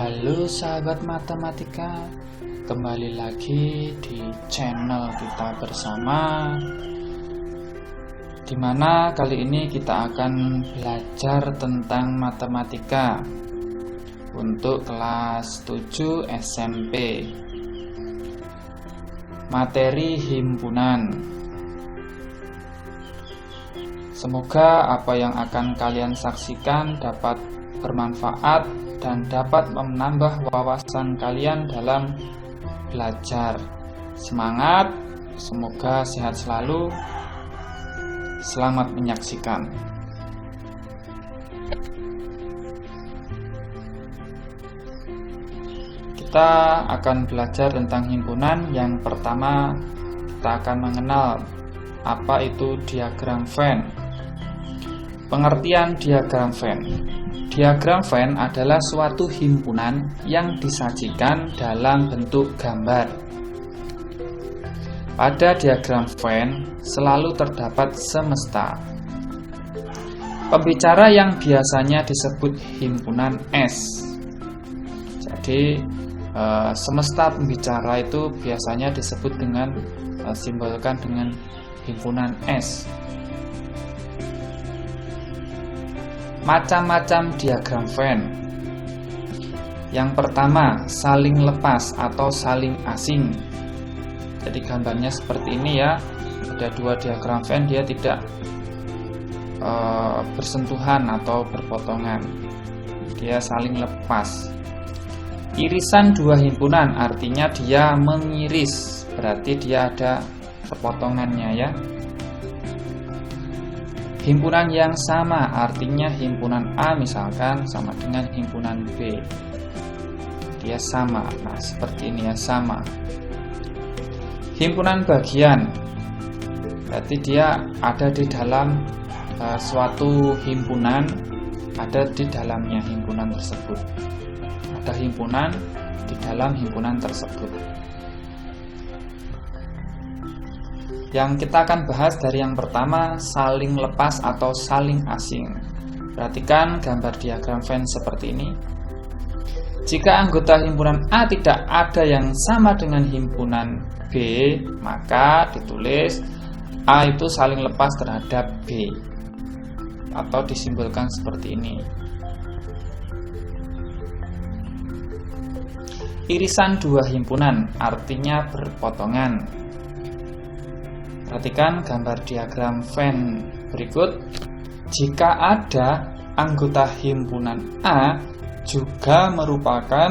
Halo sahabat matematika, kembali lagi di channel kita bersama, dimana kali ini kita akan belajar tentang matematika untuk kelas 7 SMP, materi himpunan. Semoga apa yang akan kalian saksikan dapat bermanfaat dan dapat menambah wawasan kalian dalam belajar. Semangat, semoga sehat selalu. Selamat menyaksikan. Kita akan belajar tentang himpunan. Yang pertama, kita akan mengenal apa itu diagram Venn. Pengertian diagram Venn. Diagram Venn adalah suatu himpunan yang disajikan dalam bentuk gambar. Pada diagram Venn selalu terdapat semesta. Pembicara yang biasanya disebut himpunan S. Jadi semesta pembicara itu biasanya disebut dengan simbolkan dengan himpunan S. Macam-macam diagram Venn. Yang pertama, saling lepas atau saling asing. Jadi gambarnya seperti ini ya. Ada dua diagram Venn, dia tidak bersentuhan atau berpotongan. Dia saling lepas. Irisan dua himpunan artinya dia mengiris, berarti dia ada perpotongannya ya. Himpunan yang sama artinya himpunan A misalkan sama dengan himpunan B. Dia sama. Nah, seperti ini ya, sama. Himpunan bagian berarti dia ada di dalam suatu himpunan, ada di dalamnya himpunan tersebut. Ada himpunan di dalam himpunan tersebut. Yang kita akan bahas dari yang pertama, saling lepas atau saling asing. Perhatikan gambar diagram Venn seperti ini. Jika anggota himpunan A tidak ada yang sama dengan himpunan B, maka ditulis A itu saling lepas terhadap B, atau disimbolkan seperti ini. Irisan dua himpunan artinya berpotongan. Perhatikan gambar diagram Venn berikut. Jika ada anggota himpunan A juga merupakan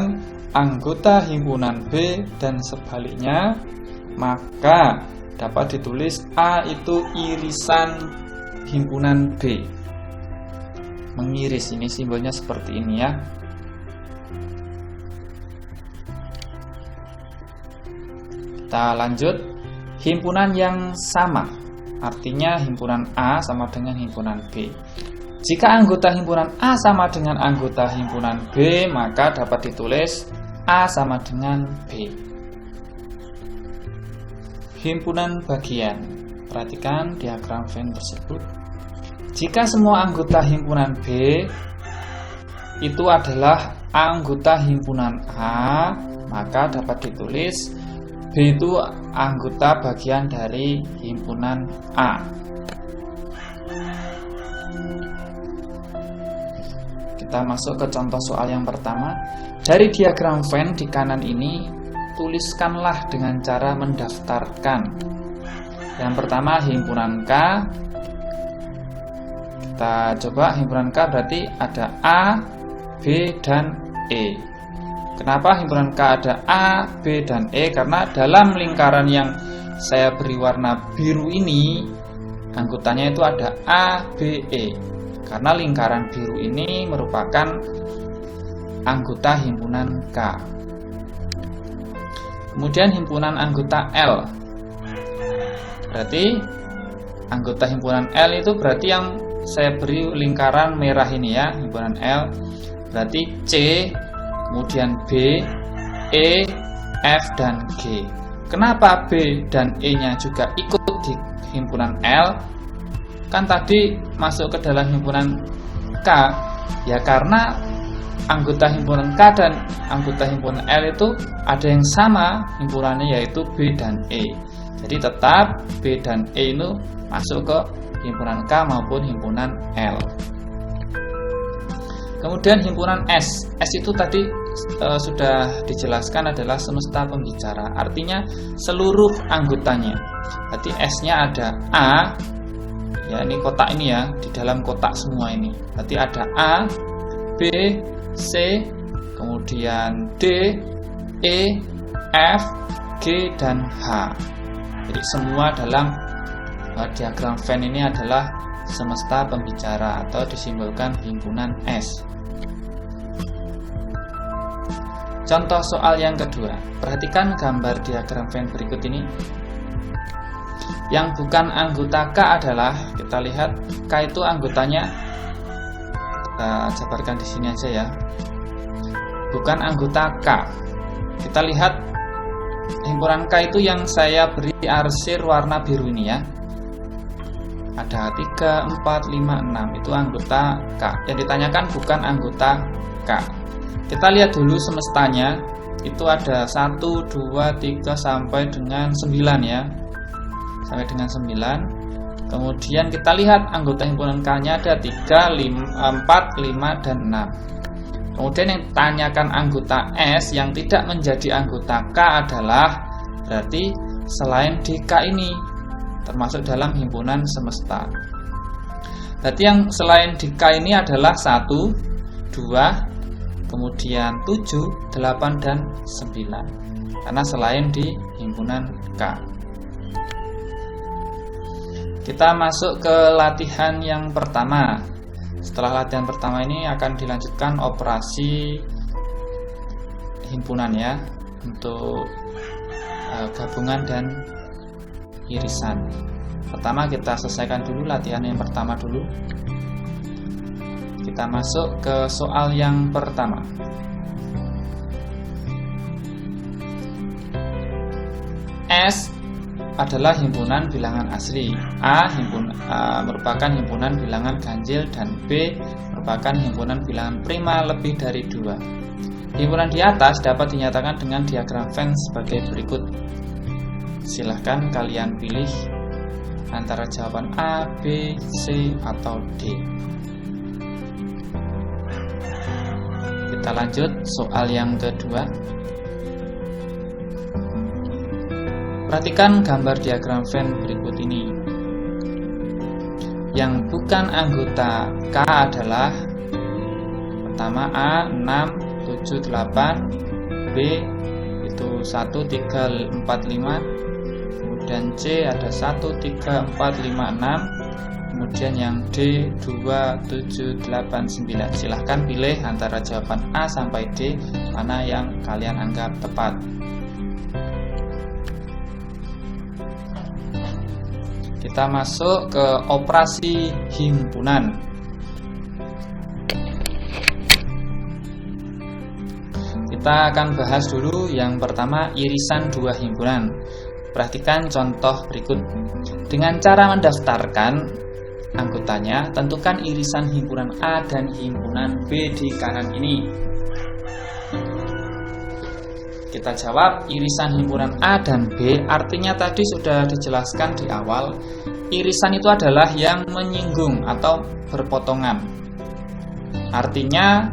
anggota himpunan B dan sebaliknya, maka dapat ditulis A itu irisan himpunan B. Mengiris, ini simbolnya seperti ini ya. Kita lanjut. Himpunan yang sama artinya himpunan A sama dengan himpunan B. Jika anggota himpunan A sama dengan anggota himpunan B, maka dapat ditulis A sama dengan B. Himpunan bagian. Perhatikan diagram Venn tersebut. Jika semua anggota himpunan B itu adalah anggota himpunan A, maka dapat ditulis B itu anggota bagian dari himpunan A. Kita masuk ke contoh soal yang pertama. Dari diagram Venn di kanan ini, tuliskanlah dengan cara mendaftarkan. Yang pertama himpunan K. Kita coba himpunan K berarti ada A, B, dan E. Kenapa himpunan K ada A, B, dan E? Karena dalam lingkaran yang saya beri warna biru ini, anggotanya itu ada A, B, E. Karena lingkaran biru ini merupakan anggota himpunan K. Kemudian himpunan anggota L. Berarti anggota himpunan L itu berarti yang saya beri lingkaran merah ini ya, himpunan L. Berarti C, kemudian B, E, F, dan G. Kenapa B dan E-nya juga ikut di himpunan L? Kan tadi masuk ke dalam himpunan K, ya karena anggota himpunan K dan anggota himpunan L itu ada yang sama himpunannya, yaitu B dan E. Jadi tetap B dan E itu masuk ke himpunan K maupun himpunan L. Kemudian himpunan S. S itu tadi sudah dijelaskan adalah semesta pembicara. Artinya seluruh anggotanya. Berarti S-nya ada A. Ya, ini kotak ini ya, di dalam kotak semua ini. Berarti ada A, B, C, kemudian D, E, F, G, dan H. Jadi semua dalam diagram Venn ini adalah semesta pembicara atau disimbolkan himpunan S. Contoh soal yang kedua. Perhatikan gambar diagram Venn berikut ini. Yang bukan anggota K adalah, kita lihat K itu anggotanya, kita jabarkan di sini aja ya. Bukan anggota K. Kita lihat himpunan K itu yang saya beri arsir warna biru ini ya. Ada 3, 4, 5, 6 itu anggota K. Yang ditanyakan bukan anggota K. Kita lihat dulu semestanya. Itu ada 1, 2, 3 sampai dengan 9 ya. Sampai dengan 9. Kemudian kita lihat anggota himpunan K-nya ada 3, 4, 5, dan 6. Kemudian yang ditanyakan anggota S yang tidak menjadi anggota K adalah berarti selain DK ini termasuk dalam himpunan semesta. Berarti yang selain DK ini adalah 1, 2, kemudian 7, 8, dan 9. Karena selain di himpunan K. Kita masuk ke latihan yang pertama. Setelah latihan pertama ini akan dilanjutkan operasi himpunan ya, untuk gabungan dan irisan. Pertama kita selesaikan dulu latihan yang pertama dulu. Kita masuk ke soal yang pertama. S adalah himpunan bilangan asli. A merupakan himpunan bilangan ganjil dan B merupakan himpunan bilangan prima lebih dari 2. Himpunan di atas dapat dinyatakan dengan diagram Venn sebagai berikut. Silahkan kalian pilih antara jawaban A, B, C, atau D. Kita lanjut soal yang kedua. Perhatikan gambar diagram Venn berikut ini. Yang bukan anggota K adalah pertama A 6, 7, 8, B itu 1, 3, 4, 5, kemudian C ada 1, 3, 4, 5, 6, kemudian yang D 2, 7, 8, 9. Silahkan pilih antara jawaban A sampai D mana yang kalian anggap tepat. Kita masuk ke operasi himpunan. Kita akan bahas dulu yang pertama, irisan dua himpunan. Perhatikan contoh berikut. Dengan cara mendaftarkan anggotanya, tentukan irisan himpunan A dan himpunan B di kanan ini. Kita jawab, irisan himpunan A dan B artinya tadi sudah dijelaskan di awal. Irisan itu adalah yang menyinggung atau berpotongan. Artinya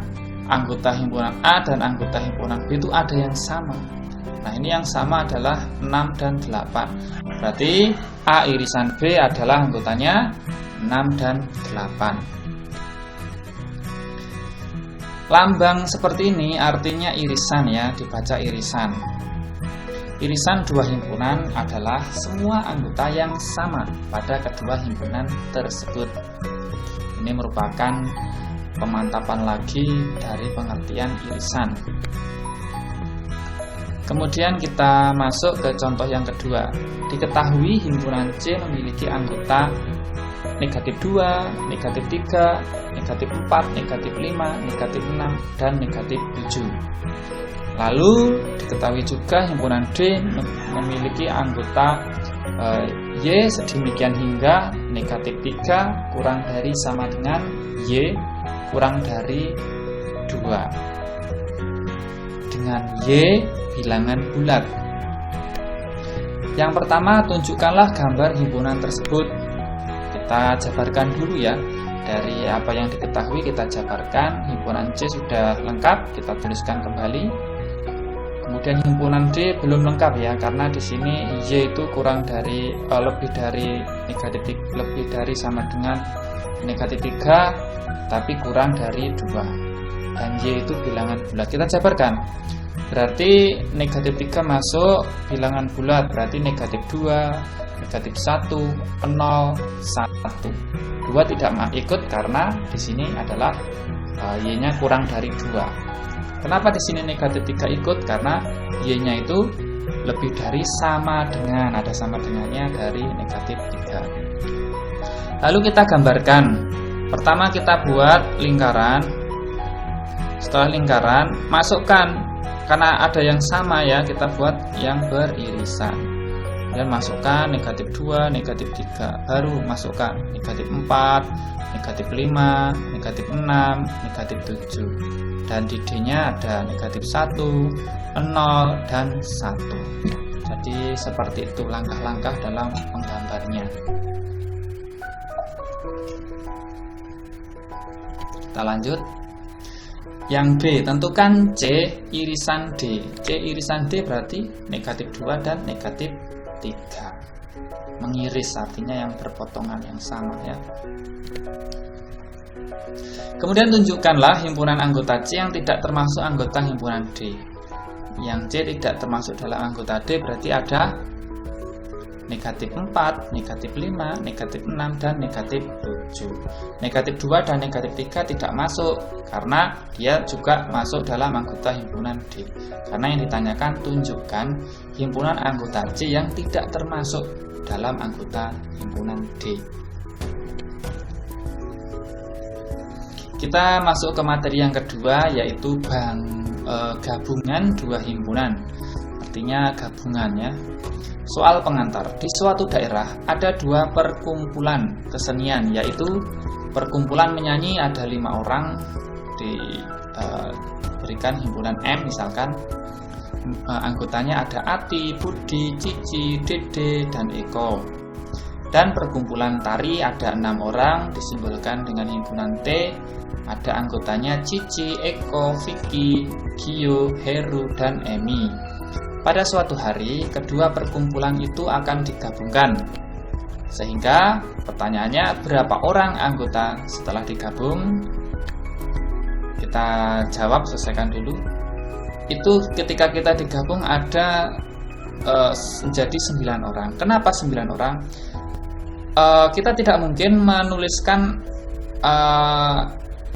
anggota himpunan A dan anggota himpunan B itu ada yang sama. Nah, ini yang sama adalah 6 dan 8. Berarti A irisan B adalah anggotanya 6 dan 8. Lambang seperti ini artinya irisan ya, dibaca irisan. Irisan dua himpunan adalah semua anggota yang sama pada kedua himpunan tersebut. Ini merupakan pemantapan lagi dari pengertian irisan. Kemudian kita masuk ke contoh yang kedua. Diketahui himpunan C memiliki anggota negatif 2, negatif 3, negatif 4, negatif 5, negatif 6, dan negatif 7. Lalu diketahui juga himpunan D memiliki anggota Y sedemikian hingga negatif 3 kurang dari sama dengan Y kurang dari 2 dengan Y bilangan bulat. Yang pertama, tunjukkanlah gambar himpunan tersebut. Kita jabarkan dulu ya. Dari apa yang diketahui kita jabarkan. Himpunan C sudah lengkap, kita tuliskan kembali. Kemudian himpunan D belum lengkap ya, karena di sini Y itu kurang dari lebih dari sama dengan negatif 3, tapi kurang dari 2. Dan Y itu bilangan bulat. Kita jabarkan. Berarti negatif 3 masuk bilangan bulat, berarti negatif 2, negatif 1, 0, 1. 2 tidak ikut karena di sini adalah Y-nya kurang dari 2. Kenapa di sini negatif 3 ikut? Karena Y-nya itu lebih dari sama dengan, ada sama dengannya dari negatif 3. Lalu kita gambarkan. Pertama kita buat lingkaran. Setelah lingkaran, masukkan. Karena ada yang sama ya, kita buat yang beririsan. Dan masukkan negatif 2, negatif 3. Baru masukkan negatif 4, negatif 5, negatif 6, negatif 7. Dan di D-nya ada negatif 1, 0, dan 1. Jadi seperti itu langkah-langkah dalam menggambarnya. Kita lanjut. Yang B, tentukan C irisan D. C irisan D berarti negatif 2 dan negatif 3. Mengiris artinya yang berpotongan yang sama ya. Kemudian tunjukkanlah himpunan anggota C yang tidak termasuk anggota himpunan D. Yang C tidak termasuk dalam anggota D berarti ada negatif 4, negatif 5, negatif 6, dan negatif 7. Negatif 2 dan negatif 3 tidak masuk karena dia juga masuk dalam anggota himpunan D. Karena yang ditanyakan tunjukkan himpunan anggota C yang tidak termasuk dalam anggota himpunan D. Kita masuk ke materi yang kedua, yaitu gabungan dua himpunan. Artinya gabungannya. Soal pengantar. Di suatu daerah ada dua perkumpulan kesenian, yaitu perkumpulan menyanyi ada 5 orang, diberikan himpunan M misalkan. Anggotanya ada Ati, Budi, Cici, Dede, dan Eko. Dan perkumpulan tari ada 6 orang, disimbolkan dengan himpunan T. Ada anggotanya Cici, Eko, Vicky, Gio, Heru, dan Emi. Pada suatu hari, kedua perkumpulan itu akan digabungkan. Sehingga pertanyaannya, berapa orang anggota setelah digabung? Kita jawab, selesaikan dulu. Itu ketika kita digabung ada menjadi 9 orang. Kenapa 9 orang? Kita tidak mungkin menuliskan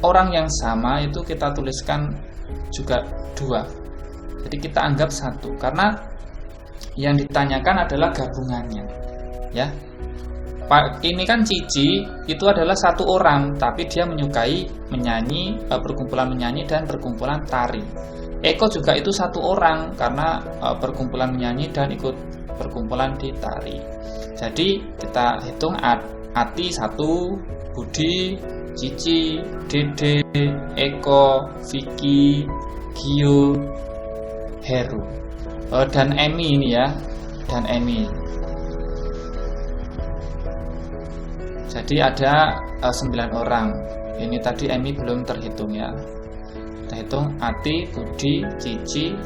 orang yang sama itu kita tuliskan juga 2. Jadi kita anggap 1 karena yang ditanyakan adalah gabungannya. Ya. Ini kan Cici itu adalah 1 orang, tapi dia menyukai menyanyi, perkumpulan menyanyi dan perkumpulan tari. Eko juga itu 1 orang karena perkumpulan menyanyi dan ikut perkumpulan di tari. Jadi kita hitung Ati 1, Budi, Cici, Dede, Eko, Vicky, Gio, Heru, dan Emi ini ya, dan Emi. Jadi ada 9 orang. Ini tadi Emi belum terhitung ya. Kita hitung Ati, Budi, Cici,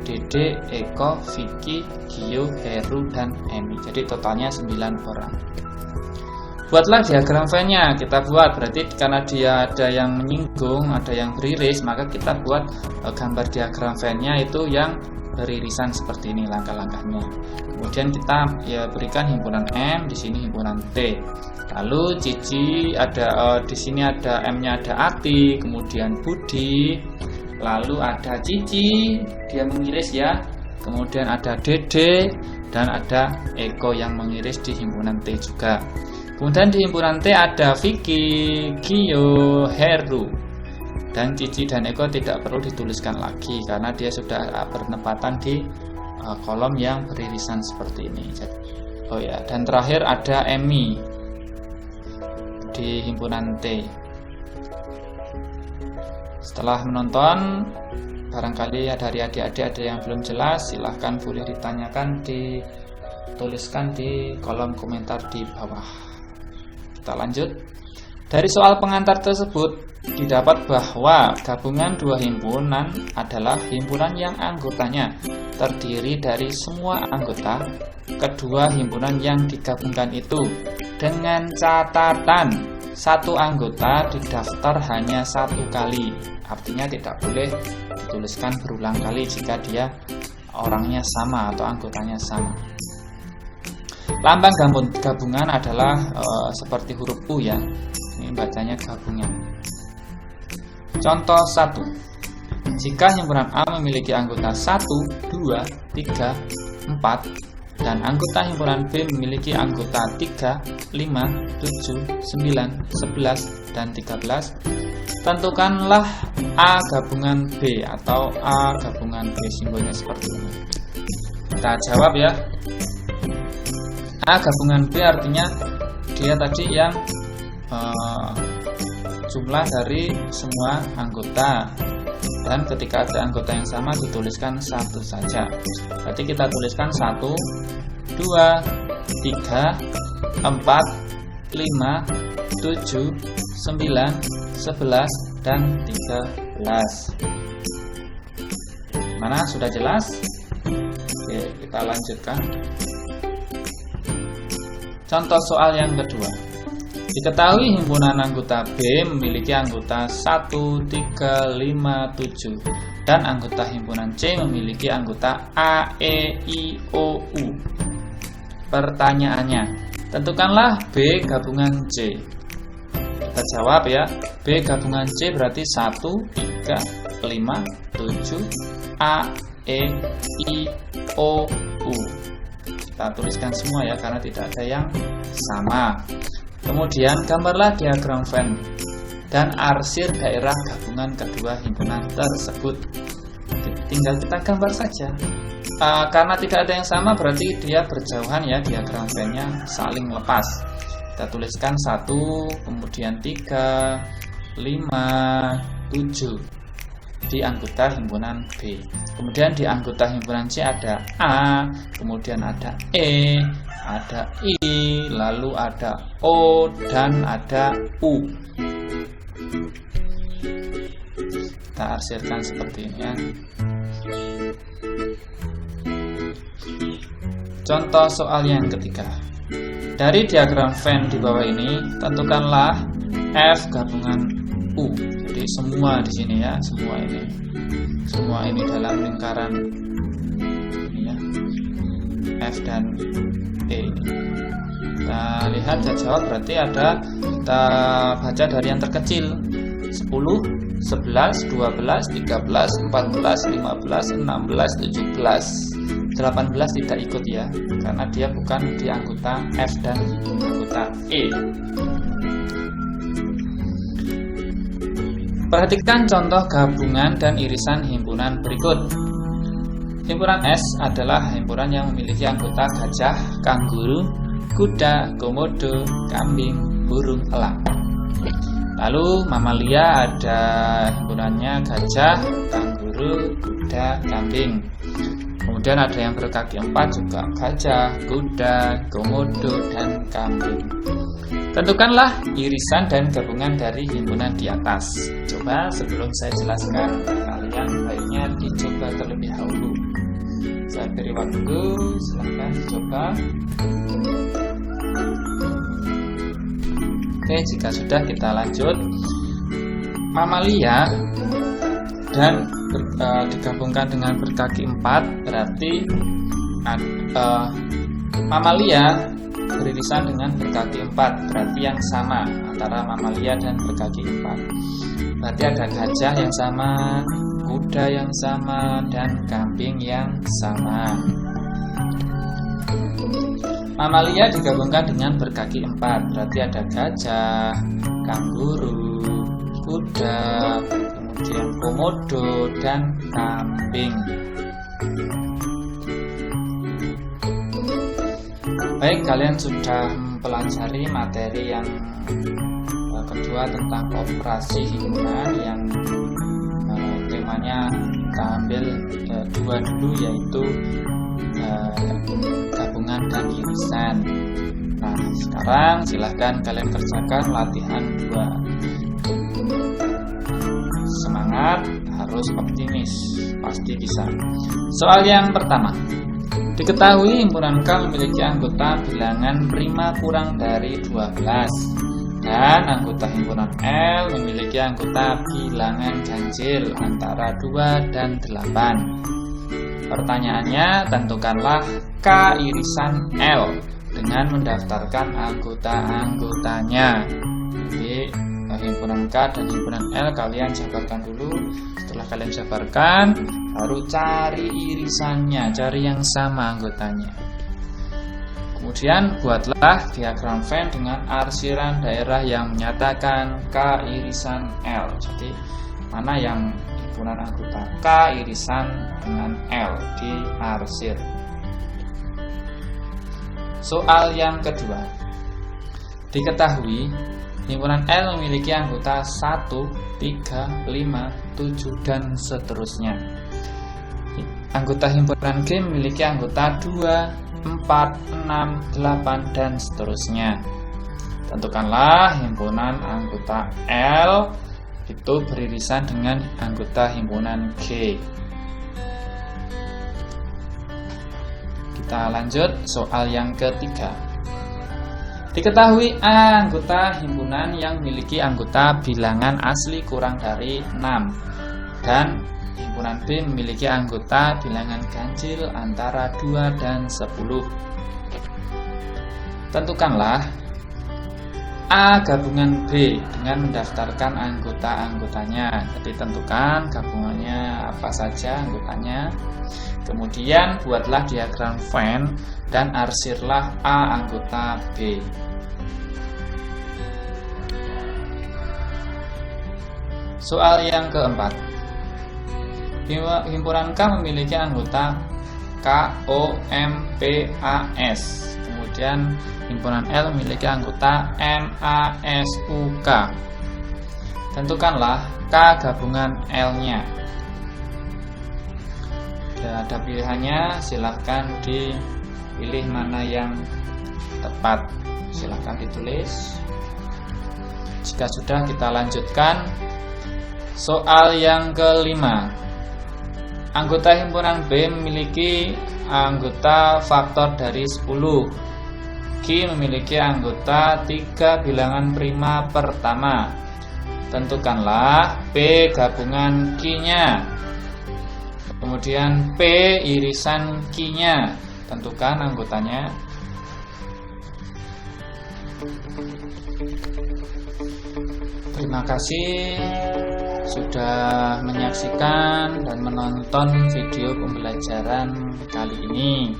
Dede, Eko, Vicky, Gio, Heru, dan Emi. Jadi totalnya 9 orang. Buatlah diagram Venn-nya. Kita buat, berarti karena dia ada yang menyinggung, ada yang beriris, maka kita buat gambar diagram Venn-nya itu yang beririsan seperti ini langkah-langkahnya. Kemudian kita berikan himpunan M, di sini himpunan T. Lalu Cici ada di sini ada M-nya ada Ati, kemudian Budi, lalu ada Cici, dia mengiris ya. Kemudian ada Dede dan ada Eko yang mengiris di himpunan T juga. Kemudian di himpunan T ada Vicky, Gio, Heru, dan Cici dan Eko tidak perlu dituliskan lagi karena dia sudah bertepatan di kolom yang beririsan seperti ini. Oh ya, dan terakhir ada Emi di himpunan T. Setelah menonton, barangkali dari adik-adik ada yang belum jelas, silahkan boleh ditanyakan, dituliskan di kolom komentar di bawah. Kita lanjut. Dari soal pengantar tersebut didapat bahwa gabungan dua himpunan adalah himpunan yang anggotanya terdiri dari semua anggota kedua himpunan yang digabungkan itu, dengan catatan satu anggota didaftar hanya satu kali. Artinya tidak boleh dituliskan berulang kali jika dia orangnya sama atau anggotanya sama. Lambang gabungan adalah seperti huruf U ya. Ini bacanya gabungan. Contoh 1. Jika himpunan A memiliki anggota 1, 2, 3, 4 dan anggota himpunan B memiliki anggota 3, 5, 7, 9, 11 dan 13, tentukanlah A gabungan B atau A gabungan B, simbolnya seperti ini. Kita jawab ya. A gabungan B artinya dia tadi yang jumlah dari semua anggota, dan ketika ada anggota yang sama dituliskan satu saja. Berarti kita tuliskan 1, 2, 3, 4, 5, 7, 9, 11 dan 13. Mana sudah jelas? Oke, kita lanjutkan. Contoh soal yang kedua. Diketahui himpunan anggota B memiliki anggota 1, 3, 5, 7 dan anggota himpunan C memiliki anggota A, E, I, O, U. Pertanyaannya, tentukanlah B gabungan C. Kita jawab ya. B gabungan C berarti 1, 3, 5, 7 A, E, I, O, U. Kita tuliskan semua ya, karena tidak ada yang sama. Kemudian gambarlah diagram Venn dan arsir daerah gabungan kedua himpunan tersebut. Tinggal kita gambar saja. Karena tidak ada yang sama berarti dia berjauhan ya, diagram Venn-nya saling lepas. Kita tuliskan 1, kemudian 3, 5, 7 di anggota himpunan B. Kemudian di anggota himpunan C ada A, kemudian ada E, ada I, lalu ada O, dan ada U. Kita arsirkan seperti ini ya. Contoh soal yang ketiga. Dari diagram Venn di bawah ini, tentukanlah F gabungan U. Jadi semua di sini ya, semua ini dalam lingkaran ini ya, F dan E ini. Kita lihat dan jawab, berarti ada, kita baca dari yang terkecil 10, 11, 12, 13, 14, 15, 16, 17. 18 tidak ikut ya, karena dia bukan di anggota F dan anggota E. Perhatikan contoh gabungan dan irisan himpunan berikut. Himpunan S adalah himpunan yang memiliki anggota gajah, kanguru, kuda, komodo, kambing, burung elang. Lalu mamalia ada himpunannya gajah, kanguru, kuda, kambing. Kemudian ada yang berkaki 4 juga gajah, kuda, komodo, dan kambing. Tentukanlah irisan dan gabungan dari himpunan di atas. Coba sebelum saya jelaskan, kalian baiknya dicoba terlebih dahulu. Saya beri waktu, silahkan dicoba. Oke, jika sudah kita lanjut. Mamalia dan digabungkan dengan berkaki 4 berarti mamalia beririsan dengan berkaki 4 berarti yang sama antara mamalia dan berkaki 4. Berarti ada gajah yang sama, kuda yang sama, dan kambing yang sama. Mamalia digabungkan dengan berkaki 4 berarti ada gajah, kanguru, kuda, kemudian komodo, dan kambing. Baik, kalian sudah mempelajari materi yang kedua tentang operasi himpunan yang temanya kita ambil dua dulu, yaitu gabungan dan irisan. Nah, sekarang silahkan kalian kerjakan latihan 2. Semangat, harus optimis, pasti bisa. Soal yang pertama, diketahui himpunan K memiliki anggota bilangan prima kurang dari 12 dan anggota himpunan L memiliki anggota bilangan ganjil antara 2 dan 8. Pertanyaannya, tentukanlah K irisan L dengan mendaftarkan anggota-anggotanya. Jadi himpunan K dan himpunan L kalian jabarkan dulu. Setelah kalian jabarkan, baru cari irisannya, cari yang sama anggotanya. Kemudian buatlah diagram Venn dengan arsiran daerah yang menyatakan K irisan L. Jadi mana yang himpunan anggota K irisan dengan L di arsir. Soal yang kedua, diketahui himpunan L memiliki anggota 1, 3, 5, 7, dan seterusnya. Anggota himpunan G memiliki anggota 2, 4, 6, 8, dan seterusnya. Tentukanlah himpunan anggota L itu beririsan dengan anggota himpunan G. Kita lanjut soal yang ketiga. Diketahui A anggota himpunan yang memiliki anggota bilangan asli kurang dari 6 dan himpunan B memiliki anggota bilangan ganjil antara 2 dan 10. Tentukanlah A gabungan B dengan mendaftarkan anggota-anggotanya. Jadi tentukan gabungannya apa saja anggotanya. Kemudian buatlah diagram Venn dan arsirlah A anggota B. Soal yang keempat. Himpunan K memiliki anggota K, O, M, P, A, S. Kemudian himpunan L memiliki anggota M, A, S, U, K. Tentukanlah K gabungan L-nya. Ada pilihannya, silahkan dipilih mana yang tepat. Silahkan ditulis. Jika sudah, kita lanjutkan. Soal yang kelima. Anggota himpunan B memiliki anggota faktor dari 10. Q memiliki anggota 3 bilangan prima pertama. Tentukanlah P gabungan Q-nya. Kemudian P irisan Q-nya. Tentukan anggotanya. Terima kasih sudah menyaksikan dan menonton video pembelajaran kali ini.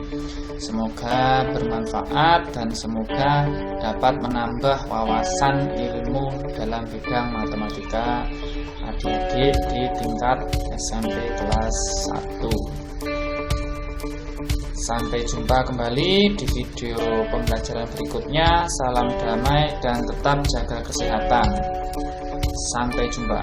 Semoga bermanfaat dan semoga dapat menambah wawasan ilmu dalam bidang matematika adik-adik di tingkat SMP kelas 1. Sampai jumpa kembali di video pembelajaran berikutnya. Salam damai dan tetap jaga kesehatan. Sampai jumpa.